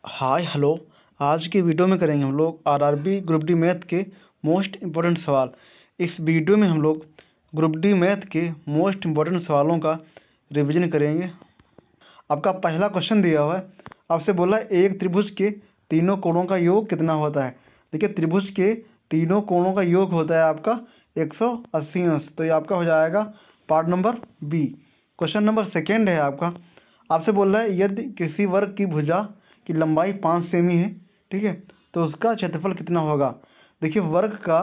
Hi hello. आज की video में करेंगे हम लोग आरआरबी ग्रुप डी मैथ के मोस्ट इम्पोर्टेंट सवाल। इस वीडियो में हम लोग ग्रुप डी मैथ के मोस्ट इम्पोर्टेंट सवालों का रिवीजन करेंगे। आपका पहला क्वेश्चन दिया हुआ है, आपसे बोला है एक त्रिभुज के तीनों कोणों का योग कितना होता है। देखिए, त्रिभुज के तीनों कोणों का योग होता है आपका 180 अंश। तो ये आपका हो जाएगा part number B. Question number second है आपका, आपसे बोल रहा है यदि किसी वर्ग की भुजा की लंबाई 5 सेमी है, ठीक है, तो उसका क्षेत्रफल कितना होगा। देखिए, वर्ग का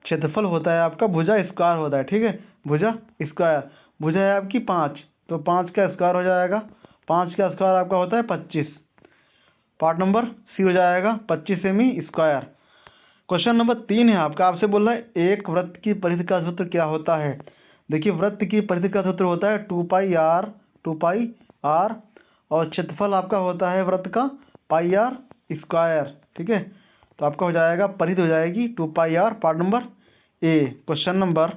क्षेत्रफल होता है आपका भुजा स्क्वायर होता है, ठीक है, भुजा स्क्वायर। भुजा है आपकी 5, तो 5 का स्क्वायर हो जाएगा। 5 का स्क्वायर आपका होता है 25। पार्ट नंबर सी हो जाएगा 25 सेमी स्क्वायर। क्वेश्चन नंबर 3 है आपका, आपसे बोल रहा है एक वृत्त की परिधि का सूत्र क्या होता है। देखिए, वृत्त की परिधि का सूत्र होता है 2πr और क्षेत्रफल आपका होता है वृत्त का πr स्क्वायर, ठीक है। तो आपका हो जाएगा परिधि हो जाएगी 2πr। Part number A. Question number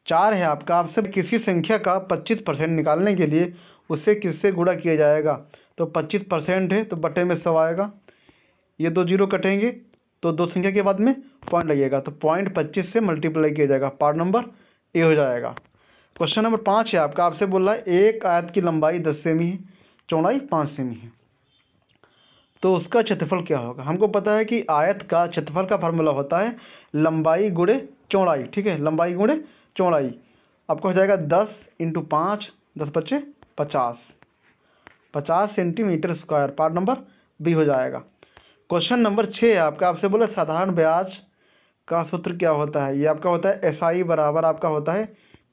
4 है आपका, आपसे किसी संख्या का 25% निकालने के लिए उसे किससे गुणा किया जाएगा। तो 25% है तो बटे में 100 आएगा। ये दो जीरो कटेंगे तो दो संख्या के बाद में पॉइंट लगेगा, तो पॉइंट 25 से मल्टीप्लाई किया जाएगा। पार्ट नंबर ए हो जाएगा। क्वेश्चन नंबर 5 है आपका, आपसे बोल रहा है एक आयत की लंबाई 10 सेमी है, चौड़ाई 5 सेमी है, तो उसका क्षेत्रफल क्या होगा। हमको पता है कि आयत का क्षेत्रफल का फार्मूला होता है लंबाई गुणे चौड़ाई, ठीक है, लंबाई गुणे चौड़ाई। आपको हो जाएगा 10 × 5, 10 × 5 50, 50 centimetre square. Part number B हो जाएगा। क्वेश्चन नंबर 6 है आपका, आपसे बोला साधारण ब्याज का सूत्र क्या होता है। ये आपका होता है SI बराबर आपका होता है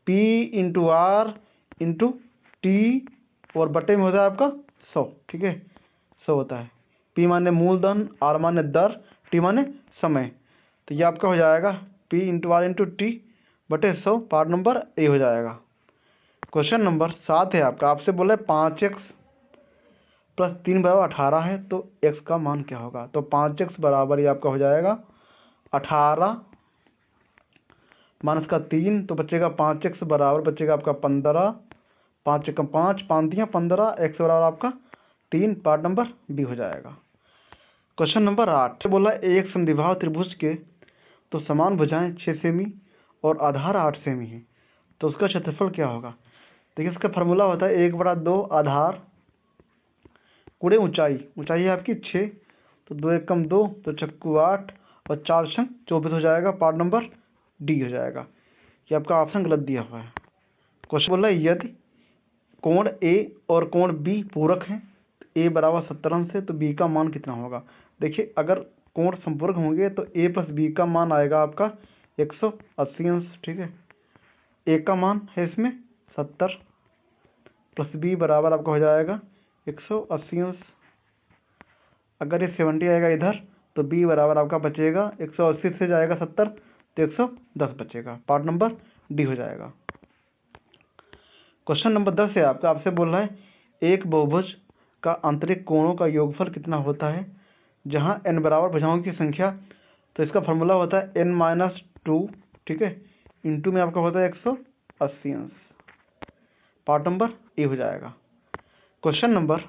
P × R × T और बटे में होता है आपका 100, ठीक है, 100 होता है। P माने मूलधन, R माने दर, T माने समय। तो ये आपका हो जाएगा P × R × T बटे 100। पार्ट नंबर ए हो जाएगा। क्वेश्चन नंबर 7 है आपका, आपसे बोला है 5x + 3 = 18 है, तो x का मान क्या होगा। तो 5x बराबर ये आपका हो जाएगा 18 माइनस का 3, तो बचेगा 5x बराबर बचेगा आपका 15, 5 × 5 5 × 15, x बराबर आपका 3। पार्ट नंबर बी हो जाएगा। क्वेश्चन नंबर 8 बोला एक समद्विबाहु त्रिभुज के तो समान भुजाएं 6 सेमी और आधार 8 सेमी है, तो उसका क्षेत्रफल क्या होगा। देखिए, इसका फार्मूला होता है 1/2 आधार गुणे ऊंचाई। ऊंचाई है आपकी 6, तो 2 × 1 = 2, तो चक्कू 8 और 4 × 24 हो जाएगा। पार्ट नंबर डी हो जाएगा। ये आपका ऑप्शन गलत दिया हुआ है। क्वेश्चन बोला यदि कोण ए और कोण बी पूरक हैं, ए बराबर 70 अंश है, तो बी का मान कितना होगा। देखिए, अगर कोण संपूरक होंगे तो ए + बी का मान आएगा आपका 180 अंश, ठीक है। ए का मान है इसमें 70 + बी बराबर आपका हो जाएगा 180 अंश। अगर ये 70 आएगा इधर, तो बी बराबर आपका बचेगा 180 से जाएगा 70, तो 110 बचेगा। पार्ट नंबर डी हो जाएगा। क्वेश्चन नंबर 10 है आपका, आपसे बोल रहा है एक बहुभुज का आंतरिक कोणों का योगफल कितना होता है जहां n बराबर भुजाओं की संख्या। तो इसका फार्मूला होता है n-2, ठीक है, इंटू में आपका होता है 180 अंश। पार्ट नंबर ए हो जाएगा। क्वेश्चन नंबर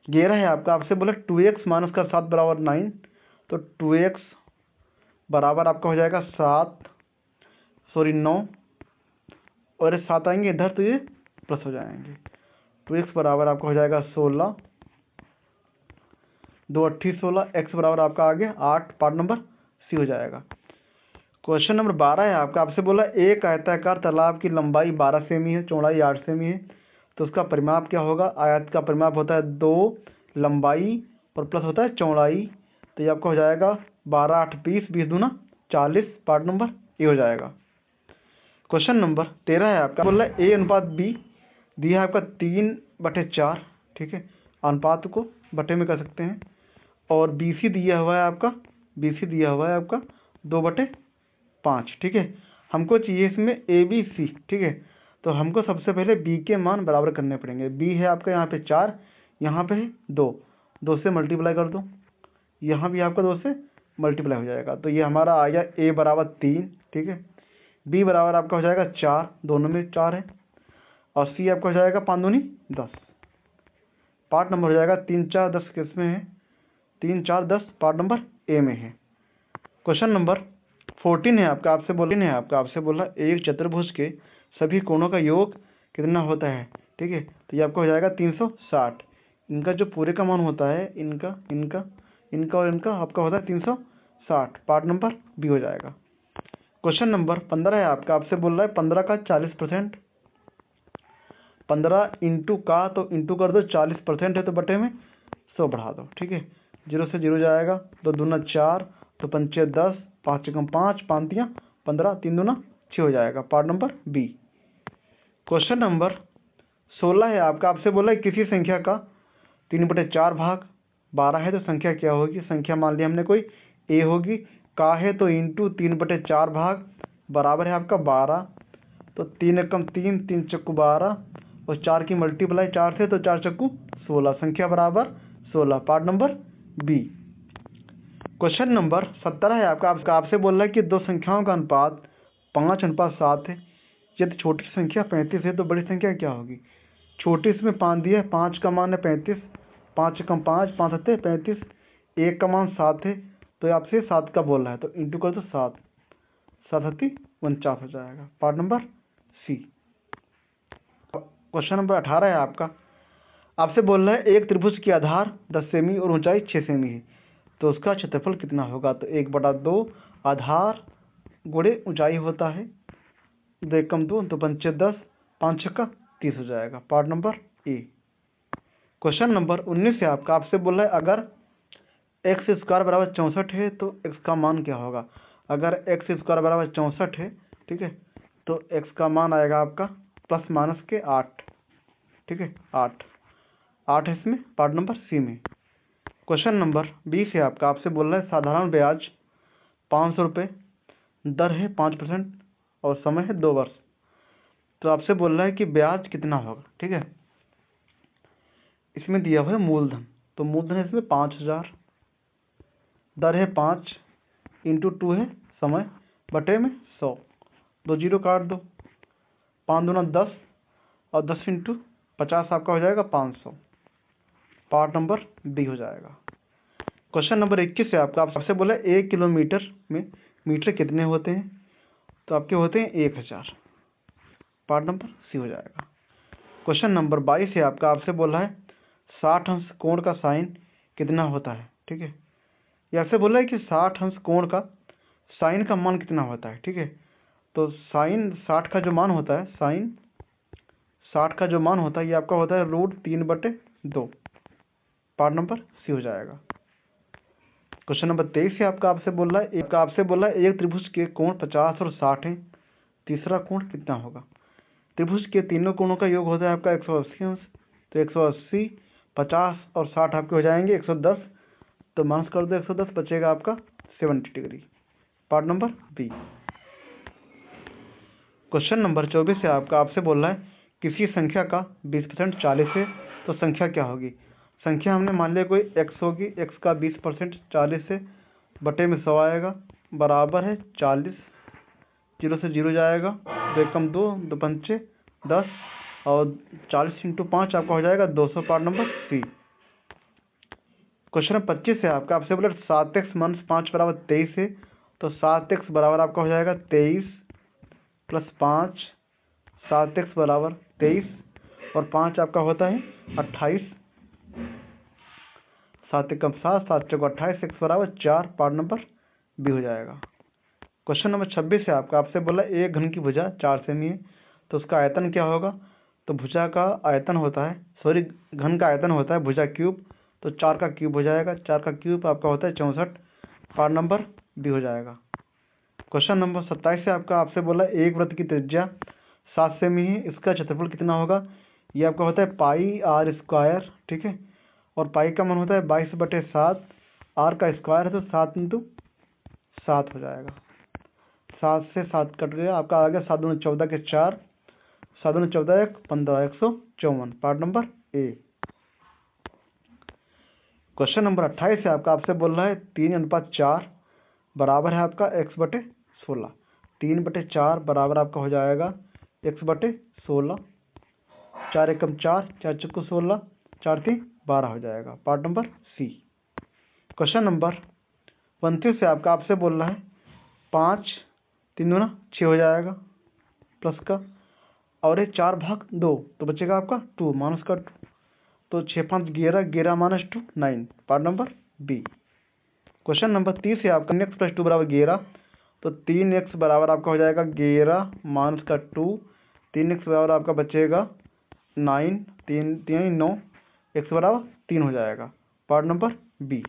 11 है आपका, आपसे बोला 2x - का 7 बराबर 9, तो 2x बराबर आपका हो जाएगा 9, और ये 7 आएंगे इधर तो ये प्लस हो जाएंगे। 2x बराबर आपका हो जाएगा 16, 2 × 8 = 16, x बराबर आपका आ गया 8। पार्ट नंबर सी हो जाएगा। क्वेश्चन नंबर 12 है आपका, आपसे बोला एक आयताकार तालाब की लंबाई 12 सेमी है, चौड़ाई 8 सेमी है, तो उसका परिमाप क्या होगा। आयत का परिमाप होता है 2 लंबाई और प्लस होता है चौड़ाई, तो ये आपका हो जाएगा 12 × 8 = 20, 20 दूना 40। पार्ट नंबर ए हो जाएगा। क्वेश्चन नंबर 13 है आपका, बोला ए अनुपात बी दिया है आपका 3/4, ठीक है, अनुपात को बटे में कर सकते हैं। और BC दिया हुआ है आपका, BC दिया हुआ है आपका 2/5, ठीक है। हमको चाहिए इसमें ABC, ठीक है, तो हमको सबसे पहले B के मान बराबर करने पड़ेंगे। B है आपका यहाँ पे 4, यहाँ पे है 2, 2 से मल्टीप्लाई कर दो, यहाँ भी आपका 2 से मल्टीप्लाई हो जाएगा, तो ये हमारा आ गया A बराबर 3, ठीक है। B बराबर आपका हो जाएगा 4, दोनों में 4 है, और C आपका हो जाएगा 5 दूनी 10। पार्ट नंबर हो जाएगा 3 4 10 किस में है, 3 4 10 पार्ट नंबर ए में है। क्वेश्चन नंबर 14 है आपका, आपसे बोला एक चतुर्भुज के सभी कोणों का योग कितना होता है। ठीक है, तो ये आपका हो जाएगा 360। इनका जो पूरे का मान होता है, इनका इनका इनका और इनका आपका होता है 360, पार्ट नंबर बी हो जाएगा। क्वेश्चन नंबर 15 है आपका, आपसे बोल रहा है 15 का 40%, 15 इंटू का तो इंटू कर दो, 40% है तो बटे में 100 बढ़ा दो। ठीक है, 0 से 0 जाएगा, 2 दूना 4, तो 5 10, 5 कम 5, 5 तियाँ 15, 3 दूना 6 हो जाएगा, part number B. Question number 16 है आपका, आपसे बोला है किसी संख्या का 3/4 भाग 12 है तो संख्या क्या होगी। संख्या मान लिया हमने कोई ए होगी, का है तो इंटू 3/4 भाग बराबर है आपका 12, तो 3 एकम 3, 3 चक्कू 12 और 4 की मल्टीप्लाई 4 से तो 4 चक्कू 16, संख्या बराबर 16, part number B. Question number 17 है आपका, आपसे बोल रहा है कि दो संख्याओं का अनुपात 5:7 है। यदि छोटी संख्या 35 है तो बड़ी संख्या क्या होगी। छोटी इसमें 5 दिया है, 5 का मान है 35, 5 कम 5, 5 सत्ते 35, 1 का मान 7 है तो आपसे 7 का बोल रहा है तो इंटू कर दो 7, 7 सत्ती 49 हो जाएगा, part number C. Question number 18 है आपका, आपसे बोल रहा है एक त्रिभुज की आधार 10 सेमी और ऊंचाई 6 सेमी है तो उसका क्षेत्रफल कितना होगा। तो 1/2 आधार गुणे ऊंचाई होता है, 2 एकम 2, तो 5 10, 5 छक्का 30 हो जाएगा, part number A. Question number 19 है आपका, आपसे बोला है अगर x² बराबर 64 है तो x का मान क्या होगा। अगर x² बराबर 64 है, ठीक है, तो x का मान आएगा आपका प्लस माइनस के 8। ठीक है, 8 है इसमें, पार्ट नंबर सी में। क्वेश्चन नंबर 20 है आपका, आपसे बोल रहा है साधारण ब्याज 500 रुपये, दर है 5% और समय है 2 वर्ष। तो आपसे बोल रहा है कि ब्याज कितना होगा। ठीक है, इसमें दिया हुआ है मूलधन, तो मूलधन इसमें 5000, दर है 5, इंटू 2 है समय, बटे में 100, 2 जीरो काट दो, 5 दूना 10 और 10 इंटू 50 आपका हो जाएगा 500, पार्ट नंबर बी हो जाएगा। क्वेश्चन नंबर 21 है आपका, आपसे बोला 1 किलोमीटर में मीटर कितने होते हैं। तो आपके होते हैं 1000, पार्ट नंबर सी हो जाएगा। क्वेश्चन नंबर 22 है आपका, आपसे बोला है 60 अंश कोण का साइन कितना होता है। ठीक है, ये आपसे बोला है कि 60 अंश कोण का साइन का मान कितना होता है। ठीक है, तो साइन 60 का जो मान होता है, साइन 60 का जो मान होता है ये आपका होता है √3/2, पार्ट नंबर सी हो जाएगा। क्वेश्चन नंबर 23 है आपका, आपसे बोला है एक त्रिभुज के कोण 50 और 60 हैं, तीसरा कोण कितना होगा। त्रिभुज के तीनों कोणों का योग होता है आपका 180 अंश, तो 180, 50 और 60 आपके हो जाएंगे 110, तो माइनस कर दो 110, बचेगा आपका 70 degree, part number B. Question number 24 है आपका, आपसे बोल रहा है किसी संख्या का 20% 40 है तो संख्या क्या होगी। संख्या हमने मान लिया कोई x होगी, x का 20% 40 से बटे में 100 आएगा, बराबर है 40, 0 से 0 जाएगा, 2 एकम 2, 2 पंचे 10 और 40 इंटू 5 आपका हो जाएगा 200, part number C. Question number 25 है आपका, आपसे बोला 7x - 5 बराबर 23 है तो 7x बराबर आपका हो जाएगा 23 + 5, 7x बराबर 23 और 5 आपका होता है 28, 7 एकम 7, 7 चौको 28, x बराबर 4, पार्ट नंबर बी हो जाएगा। क्वेश्चन नंबर 26 है आपका, आपसे बोला एक घन की भुजा 4 सेमी है तो उसका आयतन क्या होगा। तो भुजा का आयतन होता है, सॉरी घन का आयतन होता है भुजा क्यूब, तो 4 का क्यूब हो जाएगा, 4 का क्यूब आपका होता है 64, पार्ट नंबर बी हो जाएगा। क्वेश्चन नंबर 27 है आपका, आपसे बोला एक वृत्त की त्रिज्या 7 सेमी है, इसका क्षेत्रफल कितना होगा। ये आपका होता है πr²। ठीक है, और पाई का मान होता है 22/7, आर का स्क्वायर है तो 7 इंटू 7 हो जाएगा, 7 से 7 कट गया, आपका आ गया 7 दूनी 14 के 4, 7 दूनी 14 1 15, 154, part number A. Question number 28 है आपका, आपसे बोल रहा है 3:4 बराबर है आपका x/16, 3/4 बराबर आपका हो जाएगा x/16, 4 एकम 4, 4 चक्कू 16, 4 3 12 हो जाएगा, part number C. Question number 29 से आपसे बोल रहा है 5 3 दूना 6 हो जाएगा प्लस का, और ये 4/2 तो बचेगा आपका 2 माइनस का 2, तो 6 5 11, 11 minus 2 9, part number B. Question number 30 है आपका 3x + 2 = 11, तो 3x बराबर आपका हो जाएगा 11 माइनस का 2, 3x बराबर आपका बचेगा 9, 3 3 9, x बराबर 3 हो जाएगा, पार्ट नंबर बी।